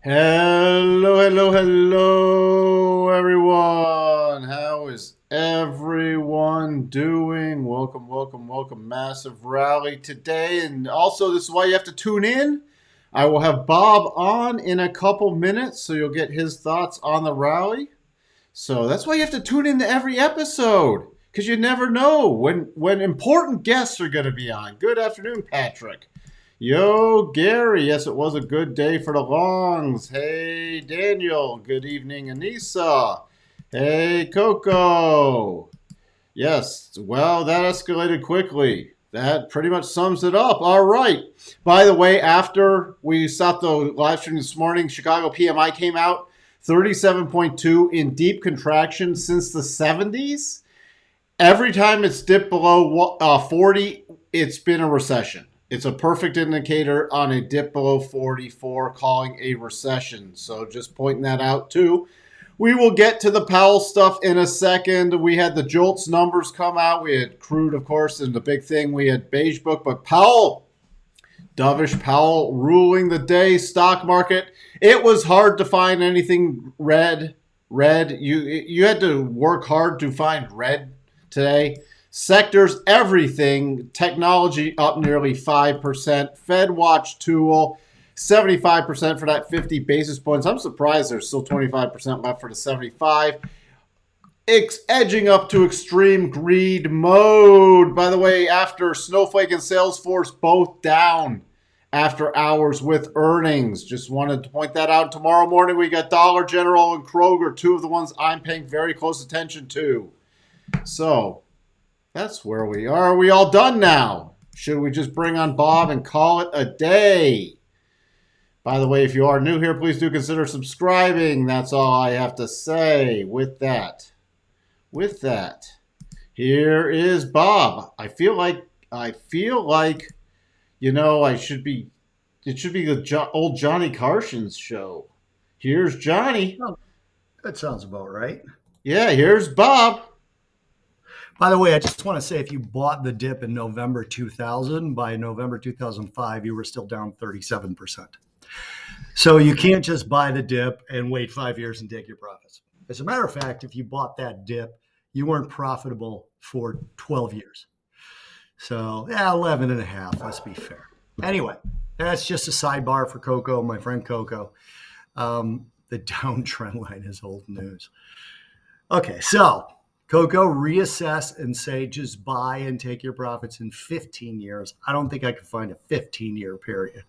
Hello, hello, hello, everyone. How is everyone doing? Welcome, welcome, welcome. Massive rally today. And also, this is why you have to tune in. I will have Bob on in a couple minutes, so you'll get his thoughts on the rally. So that's why you have to tune in to every episode, because you never know when important guests are going to be on. Good afternoon, Patrick. Yo, Gary. Yes, it was a good day for the longs. Hey, Daniel. Good evening, Anissa. Hey, Coco. Yes, well, that escalated quickly. That pretty much sums it up. All right. By the way, after we stopped the live stream this morning, Chicago PMI came out 37.2 in deep contraction since the 70s. Every time it's dipped below 40, it's been a recession. It's a perfect indicator on a dip below 44, calling a recession. So just pointing that out too. We will get to the Powell stuff in a second. We had the JOLTS numbers come out. We had crude, of course, and the big thing, we had Beige Book. But Powell, Dovish Powell ruling the day. Stock market, it was hard to find anything red. You had to work hard to find red today. Sectors, everything. Technology up nearly 5%. Fed Watch Tool, 75% for that 50 basis points. I'm surprised there's still 25% left for the 75. It's edging up to extreme greed mode. By the way, after Snowflake and Salesforce both down after hours with earnings. Just wanted to point that out. Tomorrow morning, we got Dollar General and Kroger, two of the ones I'm paying very close attention to. So that's where we are. Are we all done now? Should we just bring on Bob and call it a day? By the way, if you are new here, please do consider subscribing. That's all I have to say with that. Here is Bob. I feel like I should be. It should be the old Johnny Carson's show. Here's Johnny. Oh, that sounds about right. Yeah, here's Bob. By the way, I just want to say if you bought the dip in November 2000, by November 2005, you were still down 37%. So you can't just buy the dip and wait 5 years and take your profits. As a matter of fact, if you bought that dip, you weren't profitable for 12 years. So, yeah, 11 and a half, let's be fair. Anyway, that's just a sidebar for Coco, my friend Coco. The downtrend line is old news. Okay, so Coco, reassess and say just buy and take your profits in 15 years. I don't think I could find a 15-year period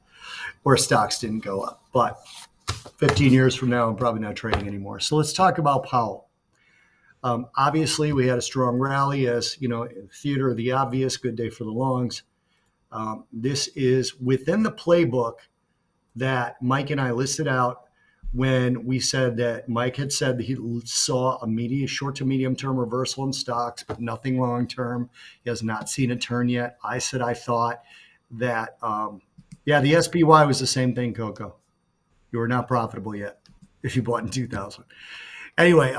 where stocks didn't go up. But 15 years from now, I'm probably not trading anymore. So let's talk about Powell. Obviously, we had a strong rally, as you know, theater of the obvious, good day for the longs. This is within the playbook that Mike and I listed out when we said that Mike had said that he saw a short to medium term reversal in stocks, but nothing long term. He has not seen a turn yet. I said I thought that, the SPY was the same thing, Coco. You were not profitable yet if you bought in 2000. Anyway,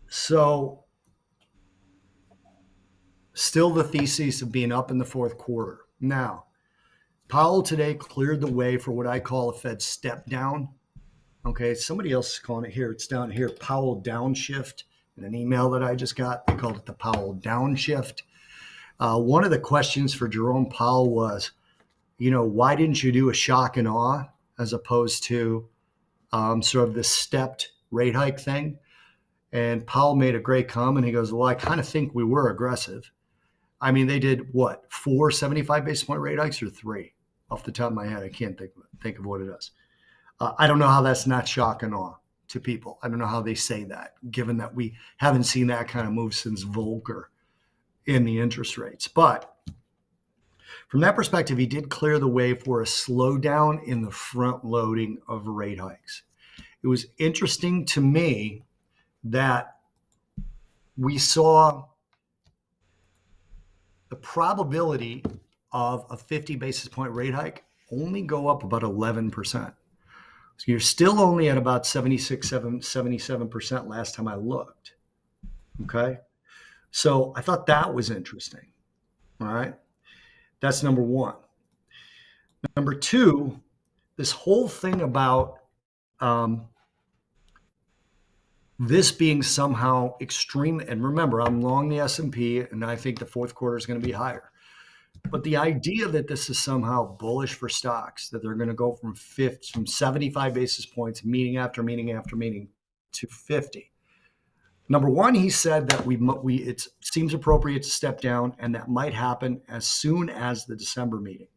so still the thesis of being up in the fourth quarter. Now, Powell today cleared the way for what I call a Fed step down. Okay, somebody else is calling it here. It's down here, Powell downshift. In an email that I just got, they called it the Powell downshift. One of the questions for Jerome Powell was, why didn't you do a shock and awe as opposed to sort of this stepped rate hike thing? And Powell made a great comment. He goes, well, I kind of think we were aggressive. I mean, they did what, 4 75 basis point rate hikes or 3? Off the top of my head, I can't think of what it is. I don't know how that's not shock and awe to people. I don't know how they say that, given that we haven't seen that kind of move since Volcker in the interest rates. But from that perspective, he did clear the way for a slowdown in the front loading of rate hikes. It was interesting to me that we saw the probability of a 50 basis point rate hike only go up about 11%. So you're still only at about 77% last time I looked. Okay. So I thought that was interesting. All right. That's number one. Number two, this whole thing about um, this being somehow extreme, and remember, I'm long the S&P, and I think the fourth quarter is going to be higher. But the idea that this is somehow bullish for stocks, that they're going to go from 75 basis points, meeting after meeting after meeting, to 50. Number one, he said that it seems appropriate to step down, and that might happen as soon as the December meeting.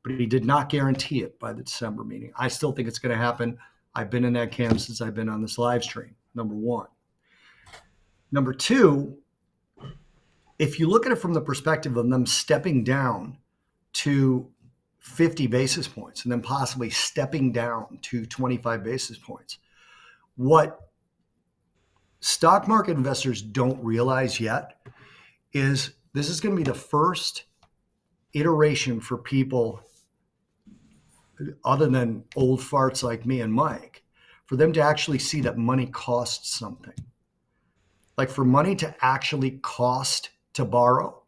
But he did not guarantee it by the December meeting. I still think it's going to happen. I've been in that camp since I've been on this live stream. Number one. Number two, if you look at it from the perspective of them stepping down to 50 basis points and then possibly stepping down to 25 basis points, what stock market investors don't realize yet is this is going to be the first iteration for people other than old farts like me and Mike, for them to actually see that money costs something. Like for money to actually cost to borrow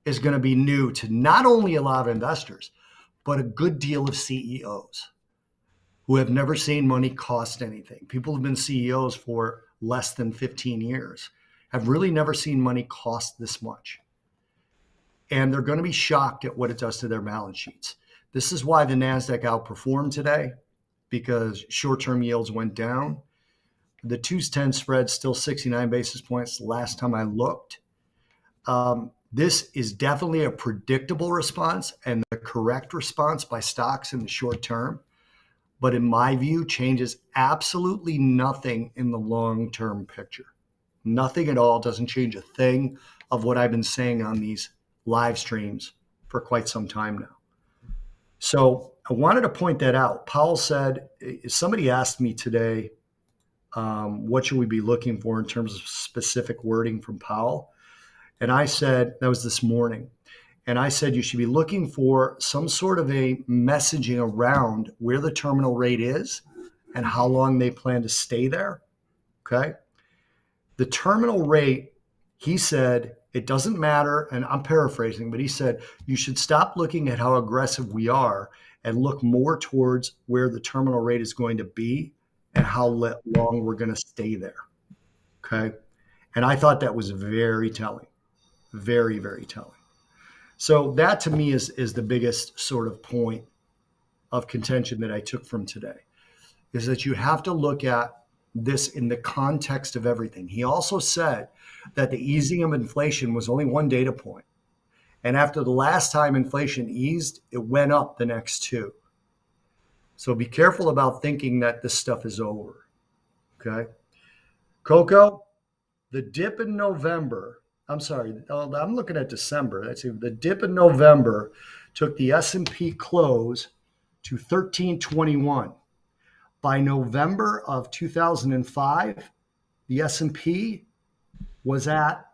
is going to be new to not only a lot of investors, but a good deal of CEOs who have never seen money cost anything. People who've been CEOs for less than 15 years have really never seen money cost this much. And they're going to be shocked at what it does to their balance sheets. This is why the NASDAQ outperformed today, because short-term yields went down. The 2-10 spread still 69 basis points last time I looked. This is definitely a predictable response and the correct response by stocks in the short term. But in my view, changes absolutely nothing in the long-term picture. Nothing at all. Doesn't change a thing of what I've been saying on these live streams for quite some time now. So I wanted to point that out. Powell said, somebody asked me today, what should we be looking for in terms of specific wording from Powell? And I said, that was this morning. And I said, you should be looking for some sort of a messaging around where the terminal rate is and how long they plan to stay there. Okay. The terminal rate, he said, it doesn't matter. And I'm paraphrasing, but he said, you should stop looking at how aggressive we are and look more towards where the terminal rate is going to be and how long we're going to stay there. Okay. And I thought that was very telling, very, very telling. So that to me is the biggest sort of point of contention that I took from today, is that you have to look at this in the context of everything. He also said that the easing of inflation was only one data point. And after the last time inflation eased, it went up the next two. So be careful about thinking that this stuff is over. Okay. Coco, the dip in November, I'm looking at December. Let's see, the dip in November took the S&P close to 1321. By November of 2005, the S&P was at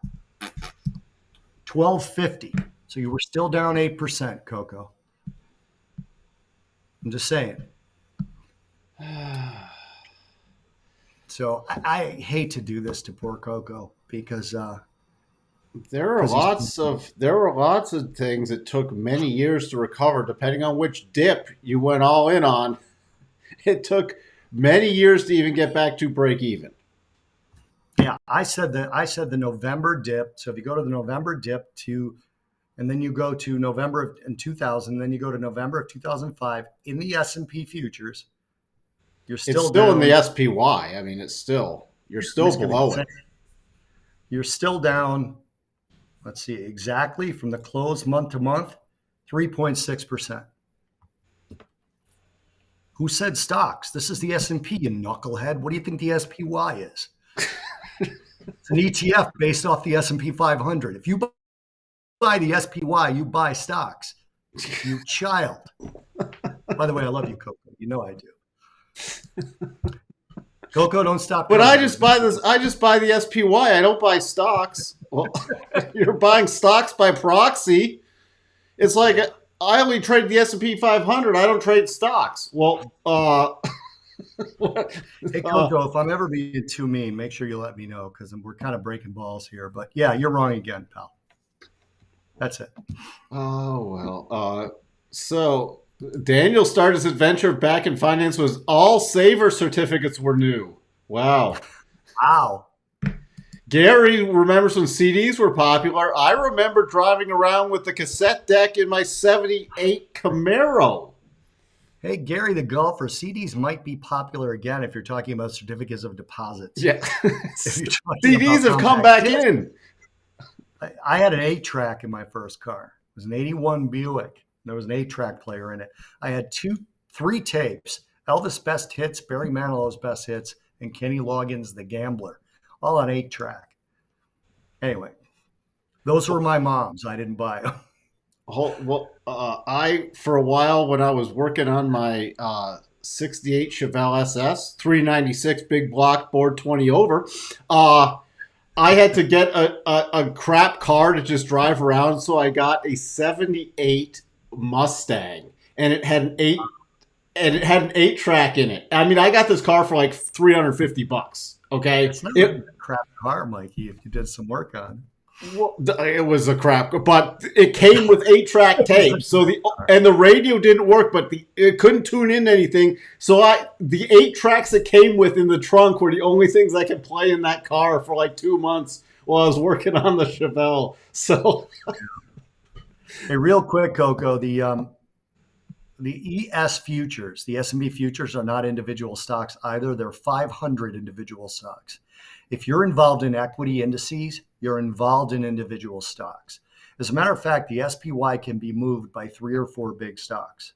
1250. So you were still down 8%, Coco. I'm just saying. So I hate to do this to poor Coco because there are lots of things that took many years to recover, depending on which dip you went all in on. It took many years to even get back to break even. Yeah, I said the November dip. So if you go to the November dip and then you go to November of 2000, then you go to November of 2005 in the S&P futures, It's still in the SPY. I mean, you're still below it. You're still down. Let's see exactly from the close month to month, 3.6%. Who said stocks? This is the S&P, you knucklehead. What do you think the SPY is? It's an ETF based off the S&P 500. If you buy the SPY, you buy stocks. You child. By the way, I love you, Coco. You know I do. Coco, don't stop. But I just buy the SPY. I don't buy stocks. Well, you're buying stocks by proxy. It's like I only trade the S&P 500. I don't trade stocks. Well, hey, Coco, if I'm ever being too mean, make sure you let me know because we're kind of breaking balls here. But yeah, you're wrong again, pal. That's it. Oh, well. So Daniel started his adventure back in finance was all saver certificates were new. Wow. Wow. Gary remembers when CDs were popular. I remember driving around with the cassette deck in my 78 Camaro. Hey, Gary the golfer, CDs might be popular again if you're talking about certificates of deposits. Yeah. If you're talking CDs about have come compact back disc, in. I had an 8-track in my first car. It was an 81 Buick. There was an 8-track player in it. I had three tapes: Elvis' best hits, Barry Manilow's best hits, and Kenny Loggins' The Gambler, all on 8-track. Anyway, those were my mom's. I didn't buy them. I for a while when I was working on my 68 Chevelle SS 396 big block board 20 over, I had to get a crap car to just drive around, so I got a 78 Mustang, and it had an 8-track in it. I mean, I got this car for like $350. Okay, It's not really a crap car, Mikey, if you did some work on it was a crap, but it came with 8-track it. It was a tape. So good car. the radio didn't work, but it couldn't tune in anything. So the 8 tracks that came with in the trunk were the only things I could play in that car for like 2 months while I was working on the Chevelle. So Hey, real quick, Coco, the ES futures, the S&P futures are not individual stocks either. They're 500 individual stocks. If you're involved in equity indices, you're involved in individual stocks. As a matter of fact, the SPY can be moved by 3 or 4 big stocks.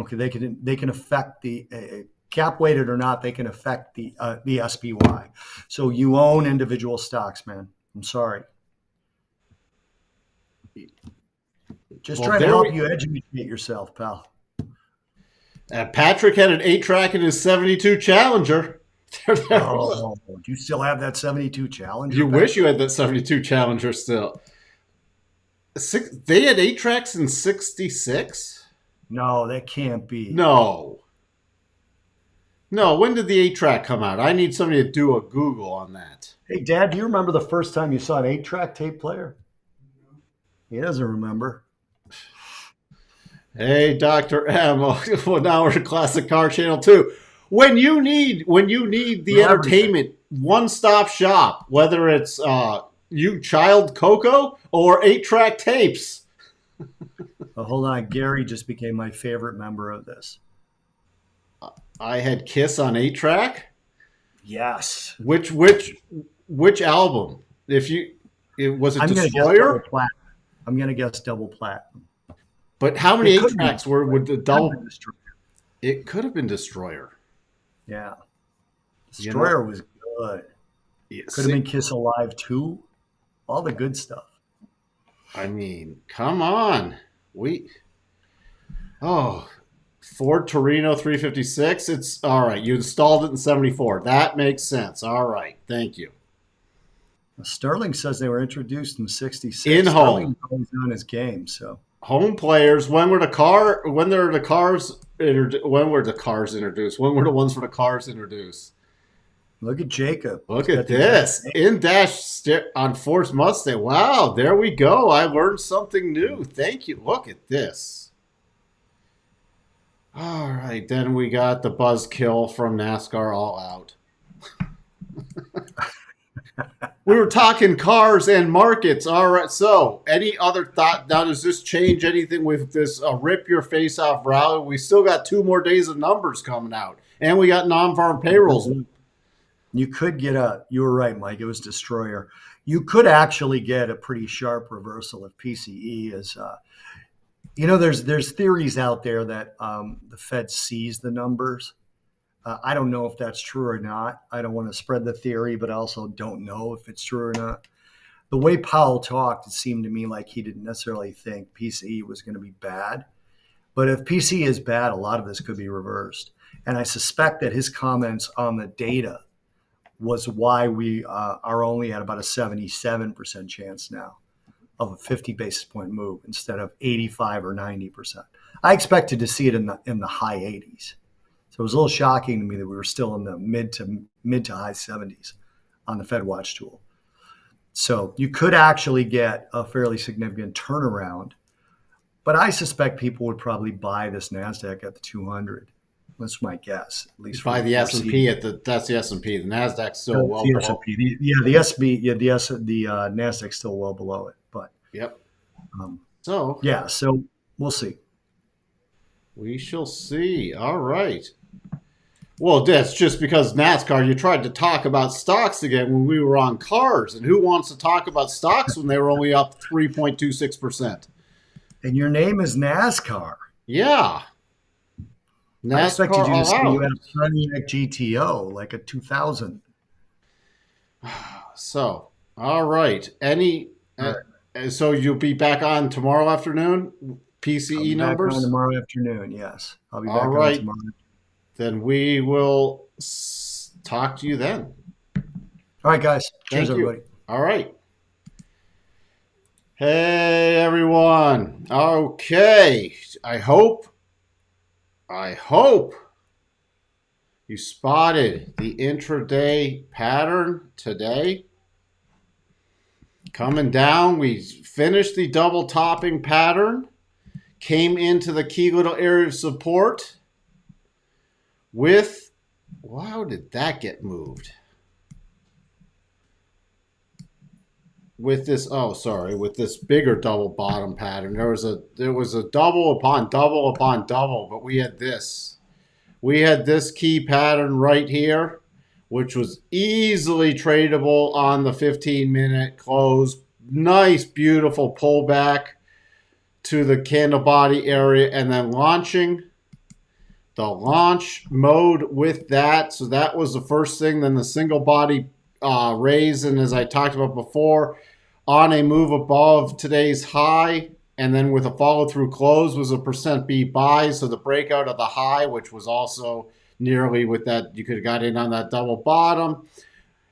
Okay, they can affect the cap weighted or not. They can affect the SPY. So you own individual stocks, man. I'm sorry. Just trying to help you educate yourself, pal. Patrick had an 8-track in his 72 Challenger. Oh, do you still have that 72 Challenger? You wish you had that 72 Challenger still. They had 8 tracks in 66? No, that can't be. No. No, when did the 8-track come out? I need somebody to do a Google on that. Hey, Dad, do you remember the first time you saw an 8-track tape player? He doesn't remember. Hey, Dr. M. Well, now we're at Classic Car Channel 2. When you need the entertainment, one-stop shop, whether it's you child Coco or 8-track tapes. Oh, hold on. Gary just became my favorite member of this. I had Kiss on 8-track. Yes. Which album? Was it Destroyer? I'm gonna guess double platinum. But how many 8-tracks were with the double? It could have been Destroyer. Yeah. Destroyer was good. Yeah, could have been Kiss Alive 2. All the good stuff. I mean, come on. Ford Torino 356. It's all right. You installed it in 74. That makes sense. All right. Thank you. Sterling says they were introduced in 66. In home. Sterling always on his game, so. Home players. When were the cars introduced? When were the ones for the cars introduced? Look at Jacob. Look at this. In-dash on Ford's Mustang. Wow, there we go. I learned something new. Thank you. Look at this. All right, then we got the buzzkill from NASCAR All Out. We were talking cars and markets. All right, so any other thought? Now, does this change anything with this rip your face off rally? We still got 2 more days of numbers coming out, and we got non-farm payrolls. You could get you were right, Mike, it was Destroyer. You could actually get a pretty sharp reversal if PCE is, there's theories out there that the Fed sees the numbers. I don't know if that's true or not. I don't want to spread the theory, but I also don't know if it's true or not. The way Powell talked, it seemed to me like he didn't necessarily think PCE was going to be bad. But if PCE is bad, a lot of this could be reversed. And I suspect that his comments on the data was why we are only at about a 77% chance now of a 50 basis point move instead of 85 or 90%. I expected to see it in the high 80s. So it was a little shocking to me that we were still in the mid to high 70s on the Fed Watch tool. So you could actually get a fairly significant turnaround But I suspect people would probably buy this Nasdaq at the 200. That's my guess, at least for By the the S&P foreseeable. at that's the S&P. The Nasdaq's still That's well the below. S&P. The SB, yeah, the Nasdaq's still well below it. But Yep. um, So yeah, so we'll see. we shall see. All right. Well, that's just because NASCAR, you tried to talk about stocks again when we were on cars. And who wants to talk about stocks when they were only up 3.26%? And your name is NASCAR. Yeah. I NASCAR expected you to all say you had out. a Pontiac GTO, like a 2000. So, all right. All Uh, right. so you'll be back on tomorrow afternoon? I'll PCE be back on numbers? tomorrow afternoon. Yes, I'll be All back on right. tomorrow. Then we will talk to you then. All right, guys. Cheers, Thank you. everybody. All right. Hey everyone. Okay. I hope you spotted the intraday pattern today. Coming down, we finished the double topping pattern, came into the key little area of support with, well, how did that get moved? With this, oh sorry, with this bigger double bottom pattern. There was a double upon double upon double, but we had this key pattern right here, which was easily tradable on the 15-minute close. Nice, beautiful pullback to the candle body area and then launching the launch mode with that. So that was the first thing. Then the single body raise, and as I talked about before, on a move above today's high, and then with a follow through close was a percent B buy. So the breakout of the high, which was also nearly with that, you could have got in on that double bottom,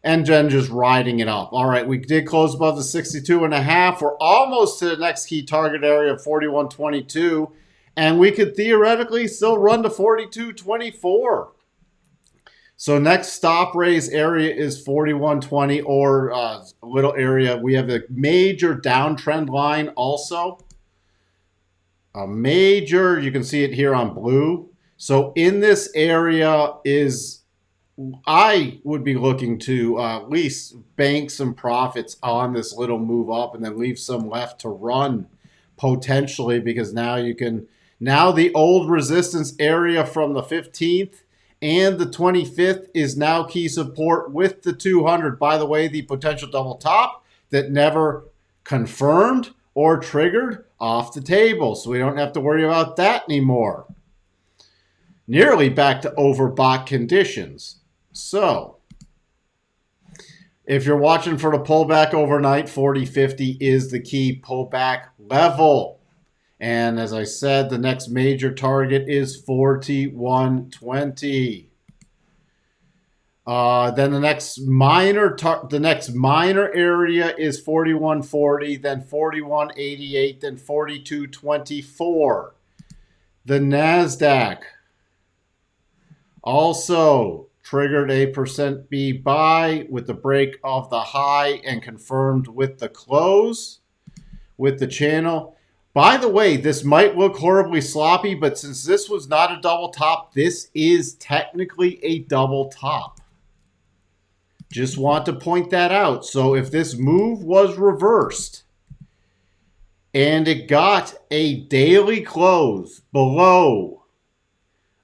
and then just riding it up. All right, we did close above the 62.5. We're almost to the next key target area of 41.22, and we could theoretically still run to 42.24. So next stop raise area is 41.20, or a little area. We have a major downtrend line also. A major, you can see it here on blue. So in this area is, I would be looking to at least bank some profits on this little move up and then leave some left to run potentially, because now the old resistance area from the 15th and the 25th is now key support with the 200. By the way, the potential double top that never confirmed or triggered, off the table. So we don't have to worry about that anymore. Nearly back to overbought conditions. So if you're watching for the pullback overnight, 40.50 is the key pullback level. And as I said, the next major target is 41.20. Then the next minor area is 41.40, then 41.88, then 42.24. The Nasdaq also triggered a percent B buy with the break of the high and confirmed with the close with the channel. By the way, this might look horribly sloppy, but since this was not a double top, this is technically a double top. Just want to point that out. So if this move was reversed and it got a daily close below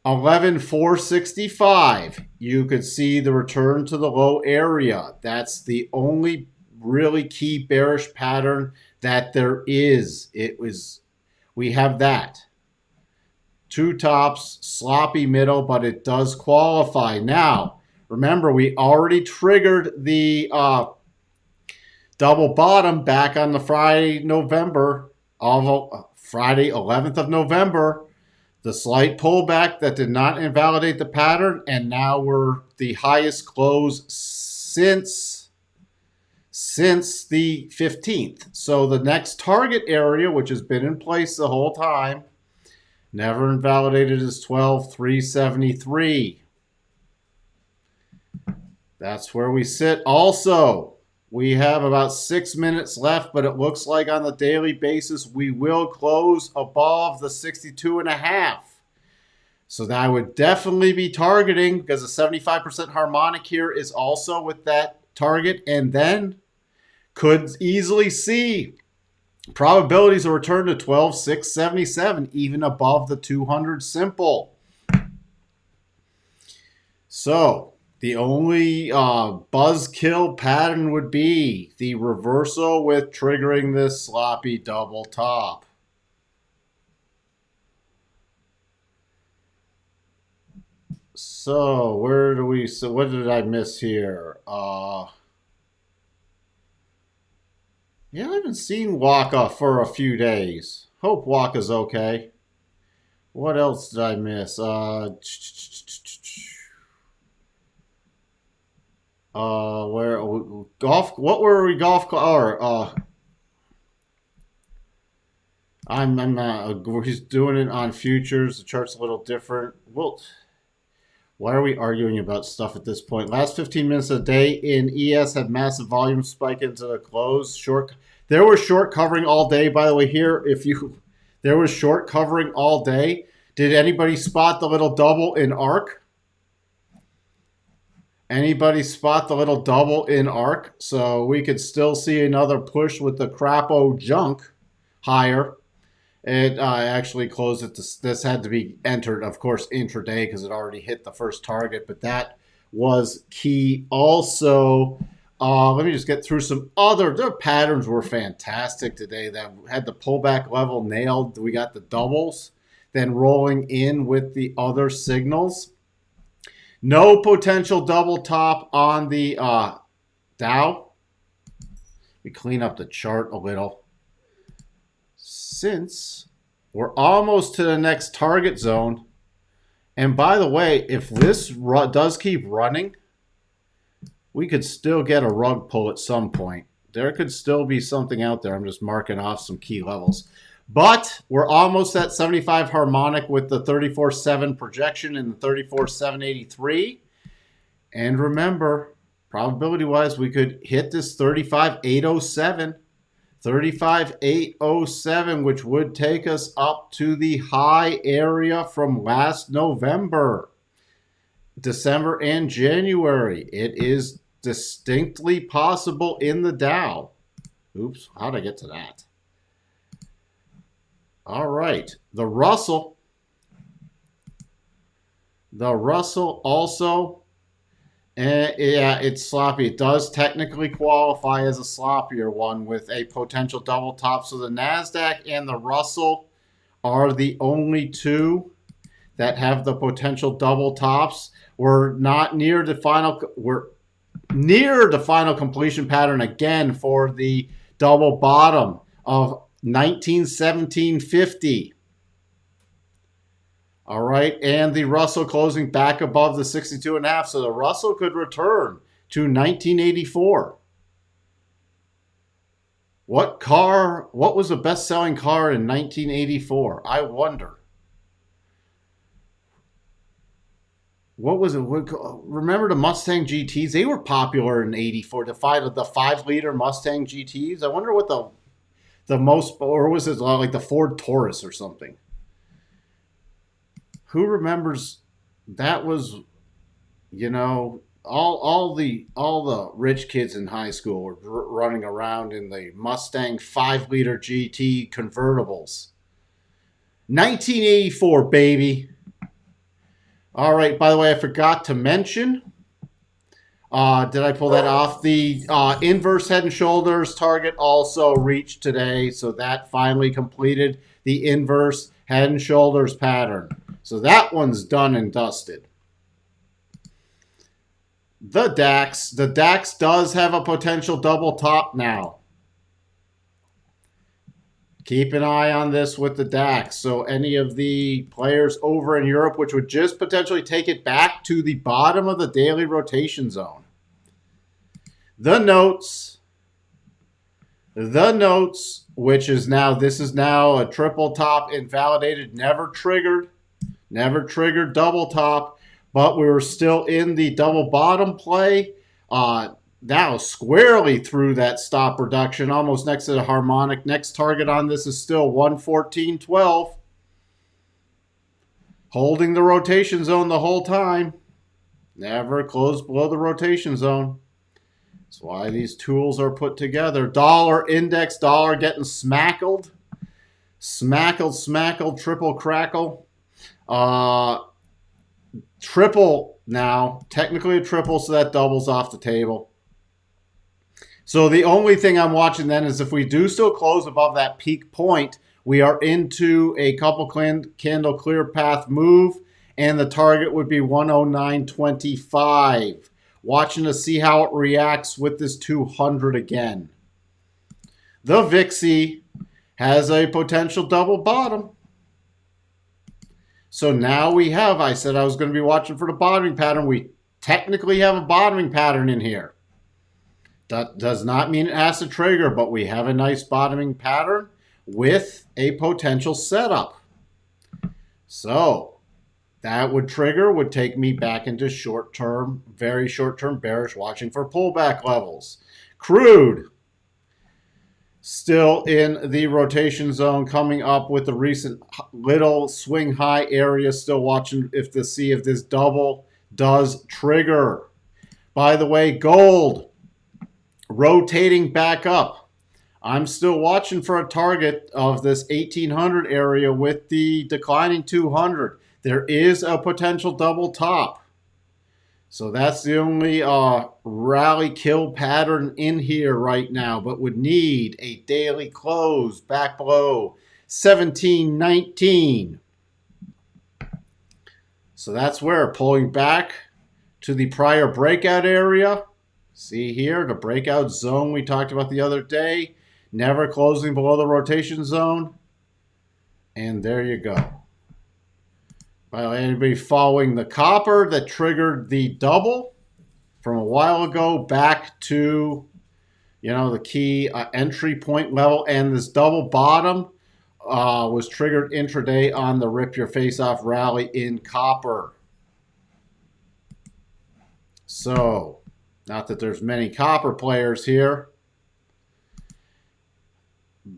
11,465, you could see the return to the low area. That's the only really key bearish pattern that there is. We have that. Two tops, sloppy middle, but it does qualify. Now, remember, we already triggered the double bottom back on the Friday, 11th of November. The slight pullback that did not invalidate the pattern, and now we're the highest close since the 15th. So the next target area, which has been in place the whole time, never invalidated, is 12,373. That's where we sit also. We have about 6 minutes left, but it looks like on the daily basis we will close above the 62 and a half. So that I would definitely be targeting, because the 75% harmonic here is also with that target, and then could easily see probabilities of return to 12,677, even above the 200 simple. So the only buzzkill pattern would be the reversal with triggering this sloppy double top. So what did I miss here? Yeah, I haven't seen Waka for a few days. Hope Waka's okay. What else did I miss? Where golf? What were we golf? Or I'm not. He's doing it on futures. The chart's a little different. Well, why are we arguing about stuff at this point? Last 15 minutes of the day in ES had massive volume spike into the close. Short. There was short covering all day. By the way, here there was short covering all day. Did anybody spot the little double in ARC? Anybody spot the little double in ARC? So we could still see another push with the crapo junk higher. It actually closed it. This had to be entered, of course, intraday because it already hit the first target. But that was key. Also, let me just get through some other. The patterns were fantastic today. That had the pullback level nailed. We got the doubles, then rolling in with the other signals. No potential double top on the Dow. We clean up the chart a little. Since we're almost to the next target zone. And by the way, if this does keep running, we could still get a rug pull at some point. There could still be something out there. I'm just marking off some key levels. But we're almost at 75 harmonic with the 34.7 projection and the 34.783. And remember, probability-wise, we could hit this 35.807. 35.807, which would take us up to the high area from last November, December, and January. It is distinctly possible in the Dow. Oops, how'd I get to that? All right, the Russell also, yeah, it's sloppy. It does technically qualify as a sloppier one with a potential double top. So the NASDAQ and the Russell are the only two that have the potential double tops. We're near the final completion pattern again for the double bottom of 1917.50. All right, and the Russell closing back above the 62.5, so the Russell could return to 1984. What was the best-selling car in 1984? I wonder. What was it? Remember the Mustang GTs? They were popular in 84. The 5-liter Mustang GTs. I wonder what the most, or was it like the Ford Taurus or something? Who remembers that was, all the rich kids in high school were running around in the Mustang 5-liter GT convertibles. 1984, baby. All right, by the way, I forgot to mention, did I pull that off? The inverse head and shoulders target also reached today, so that finally completed the inverse head and shoulders pattern. So that one's done and dusted. The DAX does have a potential double top now. Keep an eye on this with the DAX. So any of the players over in Europe, which would just potentially take it back to the bottom of the daily rotation zone. The notes, which is now, this is now a triple top invalidated, never triggered double top, but we were still in the double bottom play. now squarely through that stop reduction, almost next to the harmonic. Next target on this is still 114.12. Holding the rotation zone the whole time. Never close below the rotation zone. That's why these tools are put together. Dollar index, dollar getting smackled. Smackled, triple crackle. Triple now. Technically a triple, so that doubles off the table. So the only thing I'm watching then is if we do still close above that peak point, we are into a couple candle clear path move, and the target would be 109.25. Watching to see how it reacts with this 200 again. The VIXY has a potential double bottom. So now we have, I said I was going to be watching for the bottoming pattern. We technically have a bottoming pattern in here. That does not mean it has to trigger, but we have a nice bottoming pattern with a potential setup. So that would trigger, would take me back into short-term, very short-term bearish, watching for pullback levels. Crude, still in the rotation zone, coming up with the recent little swing high area, still watching to see if this double does trigger. By the way, gold, rotating back up. I'm still watching for a target of this 1800 area with the declining 200. There is a potential double top. So that's the only rally kill pattern in here right now, but would need a daily close back below 1719. So that's where pulling back to the prior breakout area. See here, the breakout zone we talked about the other day, never closing below the rotation zone. And there you go. Well, anybody following the copper that triggered the double from a while ago back to, the key entry point level, and this double bottom was triggered intraday on the rip your face off rally in copper. So, not that there's many copper players here.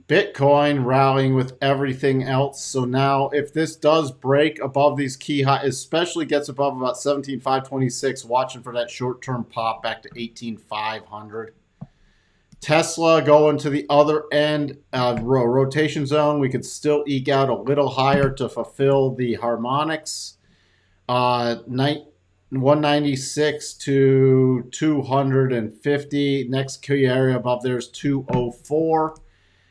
Bitcoin rallying with everything else. So now if this does break above these key highs, especially gets above about 17,526, watching for that short-term pop back to 18,500. Tesla going to the other end rotation zone. We could still eke out a little higher to fulfill the harmonics. 196 to 250. Next key area above there is 204.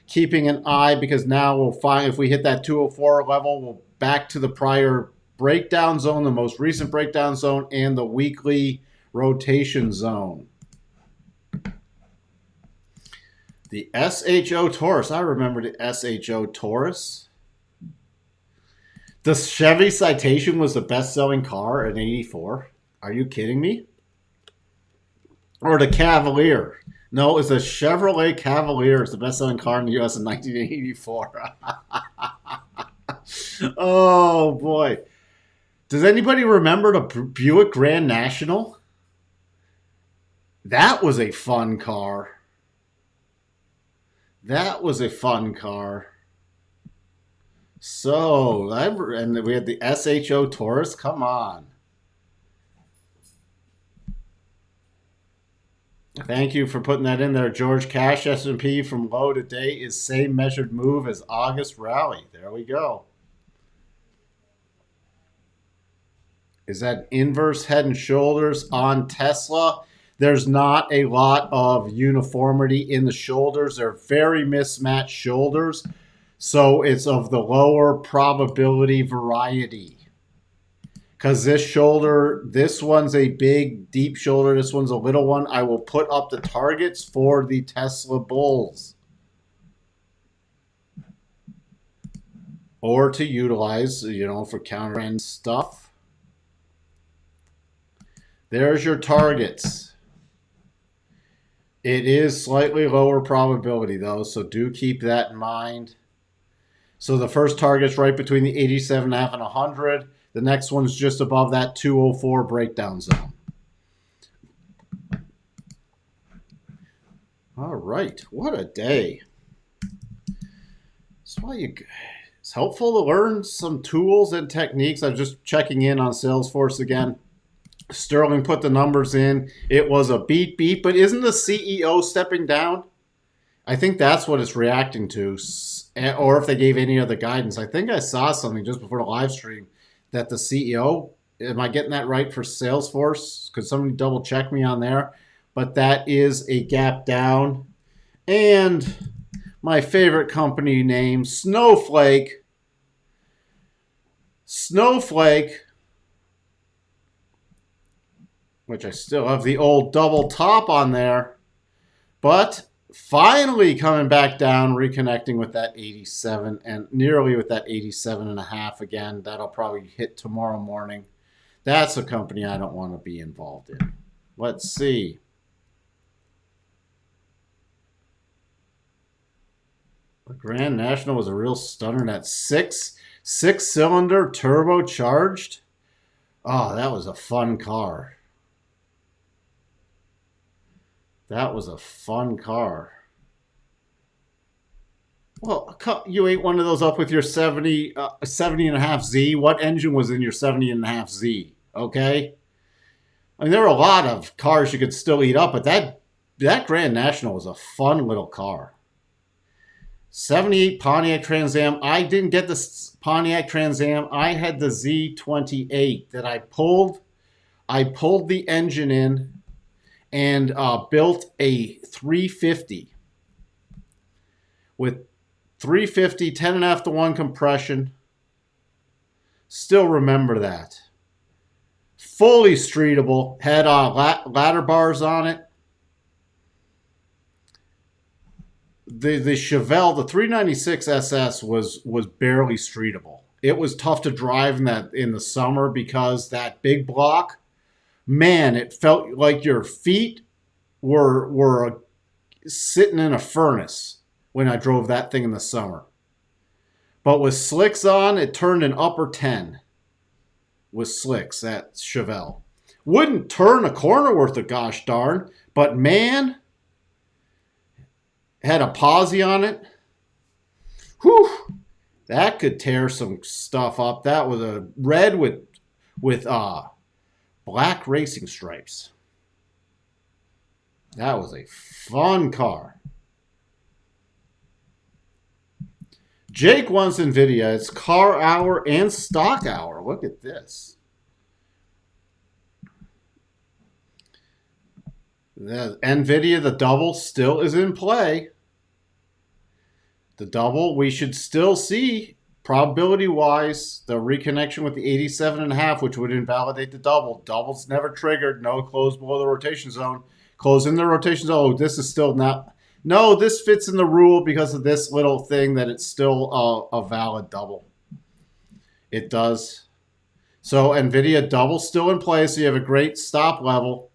Keeping an eye, because now we'll find if we hit that 204 level, we'll back to the prior breakdown zone, the most recent breakdown zone, and the weekly rotation zone. The SHO Taurus. I remember the SHO Taurus. The Chevy Citation was the best-selling car in '84. Are you kidding me? Or the Cavalier. No, it's a Chevrolet Cavalier. It's the best-selling car in the U.S. in 1984. Oh, boy. Does anybody remember the Buick Grand National? That was a fun car. That was a fun car. So, and we had the SHO Taurus. Come on. Thank you for putting that in there, George. Cash S&P from low to day is same measured move as August rally. There we go. Is that inverse head and shoulders on Tesla? There's not a lot of uniformity in the shoulders. They're very mismatched shoulders. So it's of the lower probability variety. Because this shoulder, this one's a big, deep shoulder. This one's a little one. I will put up the targets for the Tesla bulls. Or to utilize, for counter trend stuff. There's your targets. It is slightly lower probability, though, so do keep that in mind. So the first target's right between the 87.5 and 100. The next one's just above that 204 breakdown zone. All right. What a day. That's why it's helpful to learn some tools and techniques. I'm just checking in on Salesforce again. Sterling put the numbers in. It was a beat, but isn't the CEO stepping down? I think that's what it's reacting to. Or if they gave any other guidance. I think I saw something just before the live stream that the CEO, am I getting that right for Salesforce? Could somebody double check me on there? But that is a gap down. And my favorite company name, Snowflake. Snowflake, which I still have the old double top on there, but finally coming back down, reconnecting with that 87 and nearly with that 87 and a half again. That'll probably hit tomorrow morning. That's a company I don't want to be involved in. Let's see. The Grand National was a real stunner. That six-cylinder turbocharged. Oh, that was a fun car. That was a fun car. Well, you ate one of those up with your 70 and a half Z. What engine was in your 70 and a half Z? Okay. I mean, there were a lot of cars you could still eat up, but that Grand National was a fun little car. 78 Pontiac Trans Am. I didn't get the Pontiac Trans Am. I had the Z28 that I pulled. I pulled the engine in and built a 350 with 350, 10.5 to 1 compression. Still remember that. Fully streetable. Had ladder bars on it. The Chevelle, the 396 SS was barely streetable. It was tough to drive in the summer because that big block, man, it felt like your feet were sitting in a furnace when I drove that thing in the summer. But with slicks on, it turned an upper 10 with slicks, that Chevelle. Wouldn't turn a corner worth of gosh darn, but man, had a posi on it. Whew, that could tear some stuff up. That was a red with black racing stripes. That was a fun car. Jake wants NVIDIA. It's car hour and stock hour. Look at this. The NVIDIA, the double, still is in play. The double, we should still see, probability-wise, the reconnection with the 87.5, which would invalidate the double. Double's never triggered. No close below the rotation zone. Close in the rotation zone. Oh, this is still not. No, this fits in the rule because of this little thing that it's still a valid double. It does. So NVIDIA double still in play, so you have a great stop level.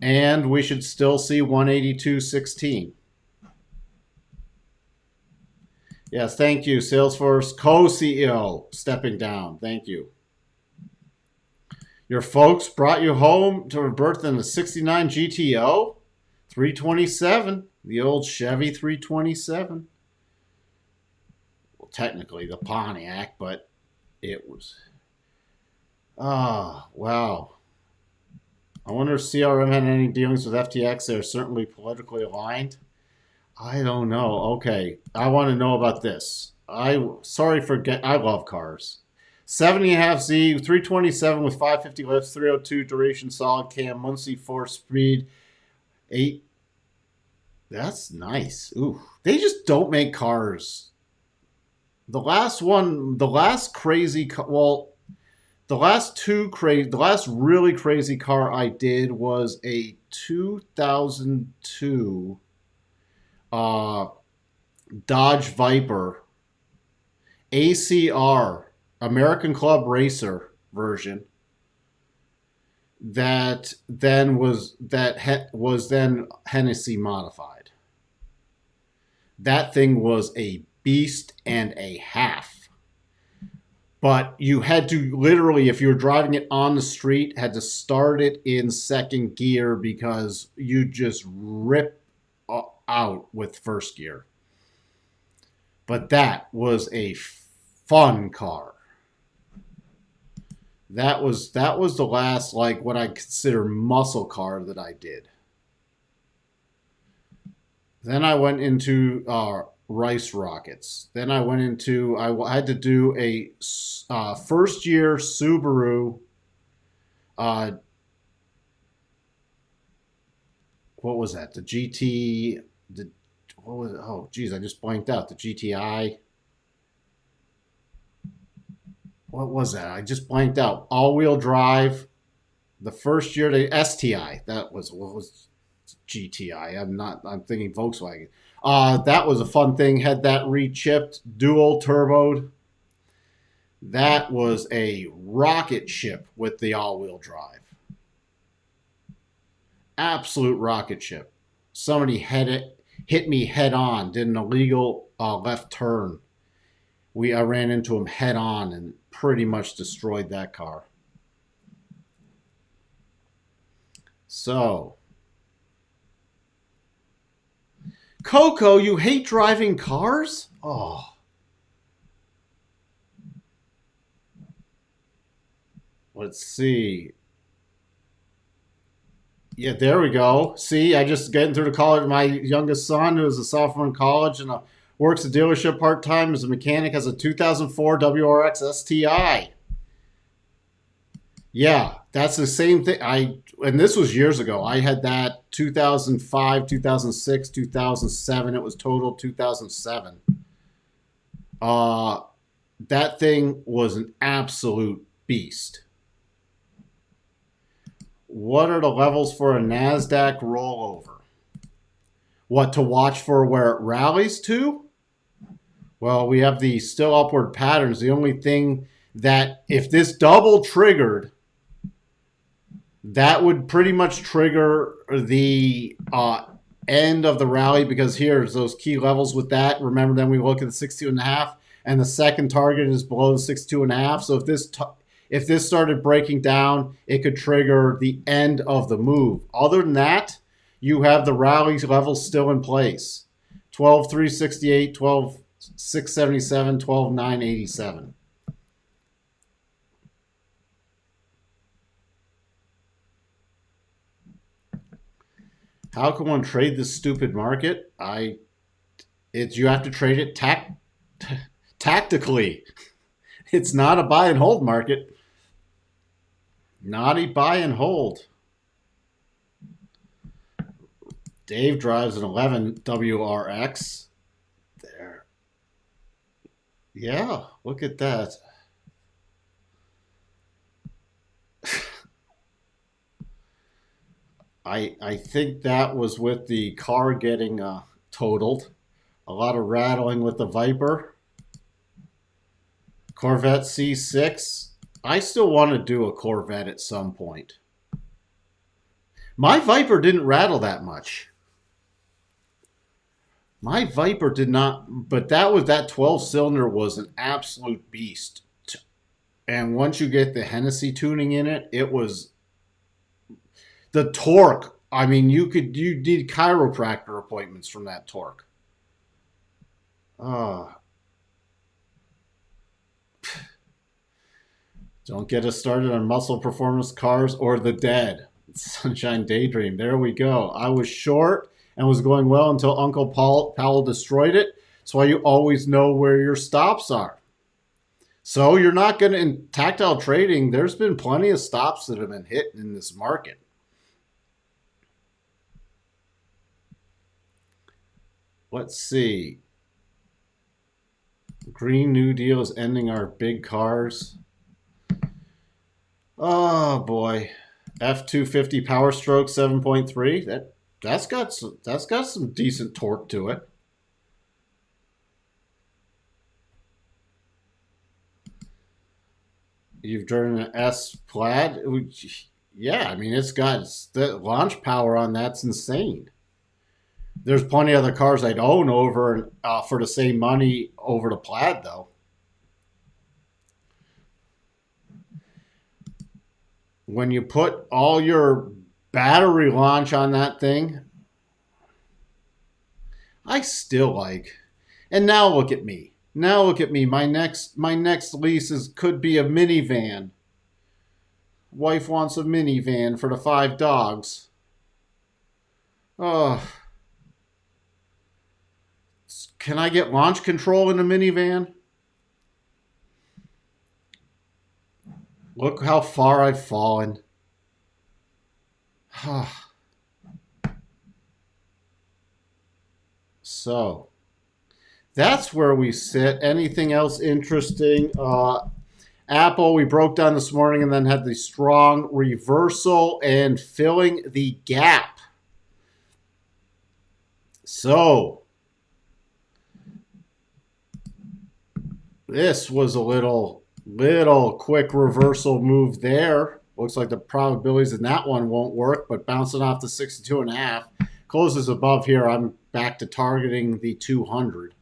And we should still see 182.16. Yes, thank you, Salesforce co-CEO stepping down. Thank you. Your folks brought you home to a birth in the 69 GTO, 327, the old Chevy 327. Well, technically the Pontiac, but it was. Ah, wow. I wonder if CRM had any dealings with FTX. They're certainly politically aligned. I don't know. Okay, I want to know about this. I love cars. 70.5 Z, 327 with 550 lifts, 302 duration, solid cam, Muncie 4 speed, 8. That's nice. Ooh, they just don't make cars. The last really crazy car I did was a 2002 Dodge Viper ACR, American Club Racer version that was then Hennessy modified. That thing was a beast and a half. But you had to literally, if you were driving it on the street, had to start it in second gear because you just rip out with first gear. But that was a fun car. That was the last, like, what I consider muscle car that I did. Then I went into rice rockets. Then I went into I had to do a first year Subaru. Uh, what was that? The GT. The what was it? Oh, geez, I just blanked out. The GTI. What was that? I just blanked out. All wheel drive. The first year, the STI. That was what was GTI. I'm not. I'm thinking Volkswagen. That was a fun thing. Had that re-chipped, dual turboed. That was a rocket ship with the all-wheel drive. Absolute rocket ship. Somebody hit me head on. Did an illegal left turn. I ran into him head on and pretty much destroyed that car. So, Coco, you hate driving cars? Oh. Let's see. Yeah, there we go. See, I just getting through the college. My youngest son, who is a sophomore in college and works a dealership part time as a mechanic, has a 2004 WRX STI. Yeah, that's the same thing. And this was years ago. I had that 2005, 2006, 2007. It was total 2007. Uh, that thing was an absolute beast. What are the levels for a NASDAQ rollover? What to watch for where it rallies to? Well, we have the still upward patterns. The only thing that if this double triggered, that would pretty much trigger the end of the rally, because here's those key levels with that. Remember, then we look at the 62.5, and the second target is below the 62.5. So if this started breaking down, it could trigger the end of the move. Other than that, you have the rally levels still in place. 12,368, 12,677, 12,987. How can one trade this stupid market? You have to trade it tactically. It's not a buy and hold market. Not a buy and hold. Dave drives an 11 WRX. There. Yeah, look at that. I think that was with the car getting totaled. A lot of rattling with the Viper. Corvette C6. I still want to do a Corvette at some point. My Viper didn't rattle that much. My Viper did not, but that 12-cylinder was an absolute beast. And once you get the Hennessy tuning in it, it was the torque. I mean, you did chiropractor appointments from that torque. Don't get us started on muscle performance cars or the dead. Sunshine Daydream. There we go. I was short and was going well until Uncle Powell destroyed it. That's why you always know where your stops are. So you're not going to, in tactile trading, there's been plenty of stops that have been hit in this market. Let's see. Green New Deal is ending our big cars. Oh boy. F250 Power Stroke 7.3. That's got some decent torque to it. You've driven an S Plaid. Yeah, I mean, it's got the launch power on that's insane. There's plenty of other cars I'd own over for the same money over the Plaid, though. When you put all your battery launch on that thing, I still like. And now look at me. Now look at me. My next lease could be a minivan. Wife wants a minivan for the 5 dogs. Oh, can I get launch control in a minivan? Look how far I've fallen. So that's where we sit. Anything else interesting? Apple, we broke down this morning and then had the strong reversal and filling the gap. So this was a little quick reversal move there. Looks like the probabilities in that one won't work, but bouncing off the 62.5. Closes above here. I'm back to targeting the 200.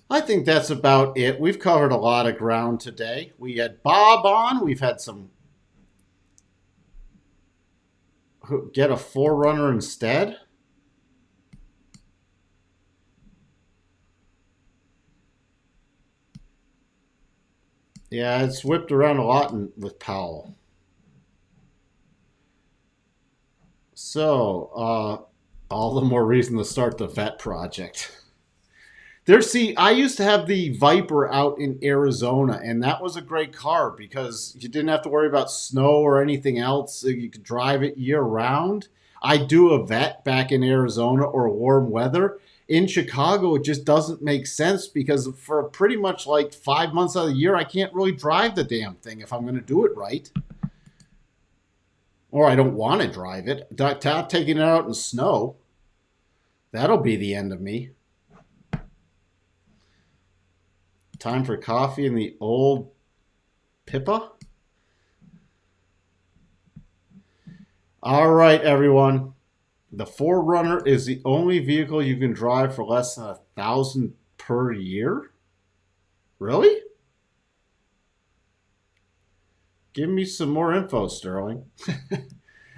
I think that's about it. We've covered a lot of ground today. We had Bob on. We've had some get a forerunner instead. Yeah, it's whipped around a lot with Powell. So, all the more reason to start the vet project. I used to have the Viper out in Arizona, and that was a great car because you didn't have to worry about snow or anything else. You could drive it year round. I do a vet back in Arizona or warm weather. In Chicago, it just doesn't make sense because for pretty much like 5 months out of the year, I can't really drive the damn thing if I'm going to do it right. Or I don't want to drive it. Not taking it out in snow. That'll be the end of me. Time for coffee in the old Pippa. All right, everyone. The Forerunner is the only vehicle you can drive for less than $1,000 per year. Really? Give me some more info, Sterling.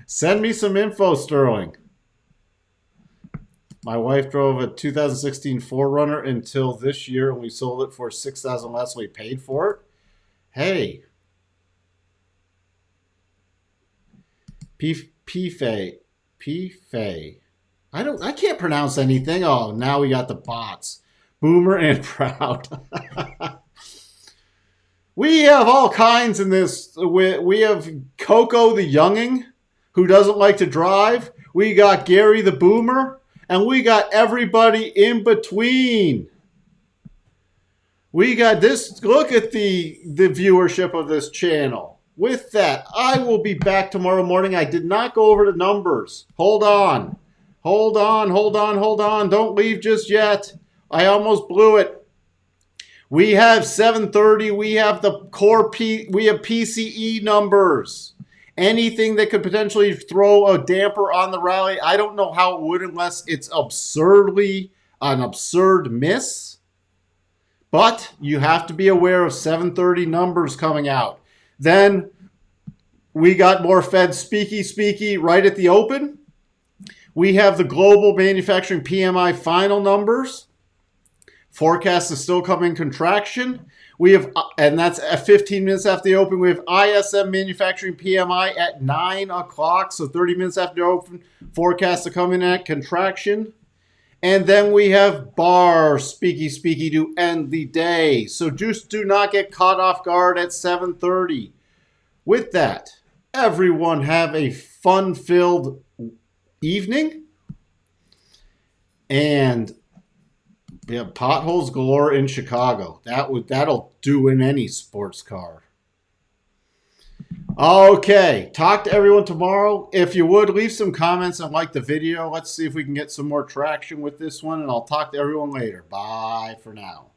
Send me some info, Sterling. My wife drove a 2016 Forerunner until this year, and we sold it for $6,000 less than we paid for it. Hey, P-Fay. I can't pronounce anything. Oh, now we got the bots. Boomer and Proud. We have all kinds in this. We have Coco the Younging, who doesn't like to drive. We got Gary the Boomer. And we got everybody in between. We got this. Look at the viewership of this channel. With that, I will be back tomorrow morning. I did not go over the numbers. Hold on. Don't leave just yet. I almost blew it. We have 730. We have the core we have PCE numbers. Anything that could potentially throw a damper on the rally, I don't know how it would unless it's an absurd miss. But you have to be aware of 730 numbers coming out. Then we got more Fed speaky right at the open. We have the global manufacturing PMI final numbers. Forecast is still coming contraction. We have, and that's at 15 minutes after the open. We have ISM manufacturing PMI at 9 o'clock, so 30 minutes after the open. Forecast to come in at contraction. And then we have bar speaky to end the day. So just do not get caught off guard at 7:30. With that, everyone have a fun-filled evening. And we have potholes galore in Chicago. That'll do in any sports car. Okay, talk to everyone tomorrow. If you would, leave some comments and like the video. Let's see if we can get some more traction with this one, and I'll talk to everyone later. Bye for now.